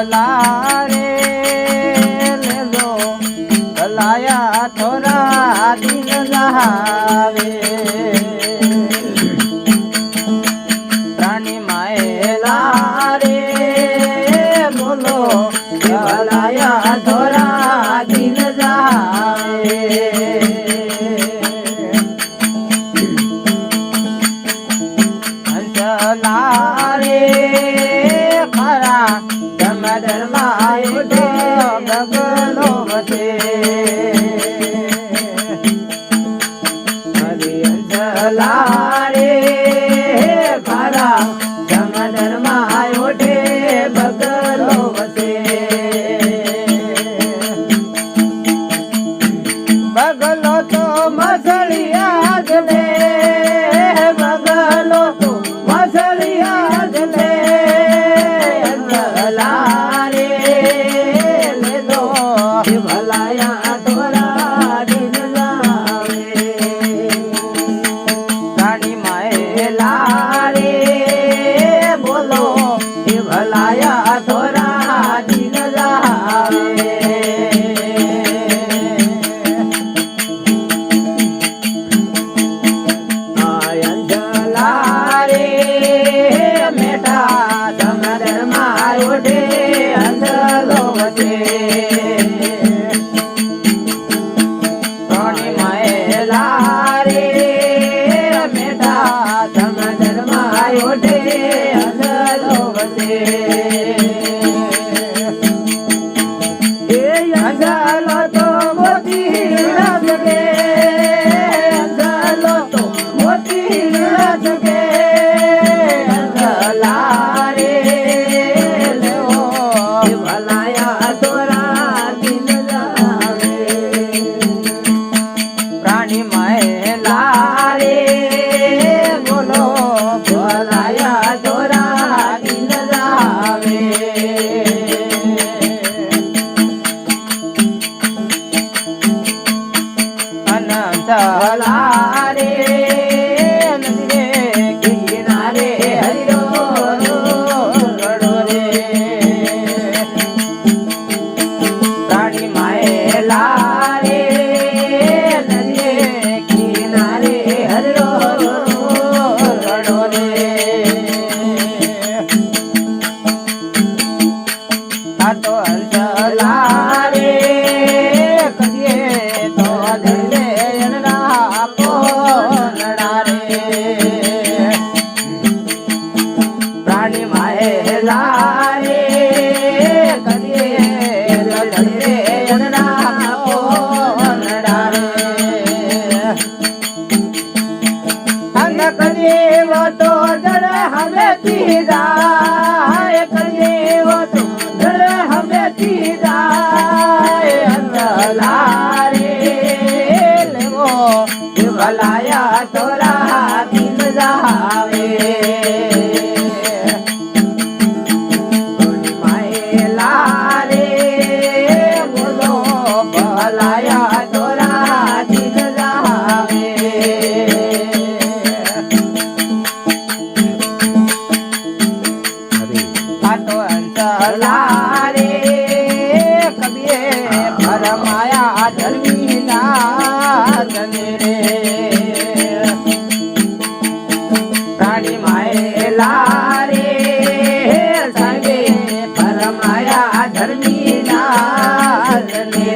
લારે લેલો ભલાયા થોરા દિન જાવે પ્રાણી માએ લારે બોલો ભલાયા થોરા દિન જાવે લારે ખરા ધર્મા ઉઠે ગગલો વધે લારે ખરા ધર્મા ઉઠે બગલો વધે બગલો તો મસળિયા જ લે બગલો તો મસળિયા જ લે લારે લેલો ભલાયા થોરા દિન જાવે પ્રાણી માએ લારે બોલો ભલાયા થોરા દિન જાવે અંધાલો તો મોતી રજગે અંધાલો તો મોતી રજગે અંધલારે લેવો ભલાયા થોરા દિન જાવે પ્રાણી માએ લારે બોલો ભલાયા થોરા દિન જાવે લારે નદીએ કિનારે હરિયો રડો રે પ્રાણી માએ લારે નદીએ કિનારે હરિયો રડો રે આ તો અંજલારે કદીએ તો ધરે પ્રાણી માએ લારે કરીએ લડે અંગ કરીએ વો તો જડ હવેથી જાય કરીએ વો તો જડ હવેથી જાય અંગ લારે લેવો ભલાયા થોરા દિન જાવે માએ લારે બોલો ભલાયા થોરા દિન જાવે આ તો અંતલારે કબીએ ભરમાયા ધર્મી ના રે પ્રાણી માએ લારે સંગે પરમાયા ધર્મી ના રે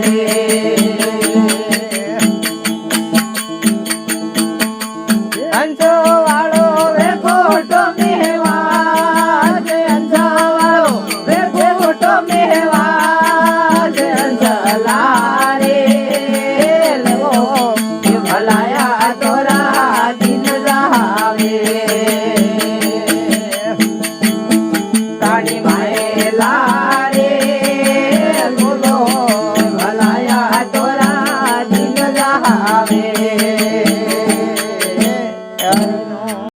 અંજો વાળો વે ખોટો મેવા અંજો વાળો વે ખોટો મેવા અંજલારે લેવો ભલાયા થોરા દિન જાવે પ્રાણી માએ લારે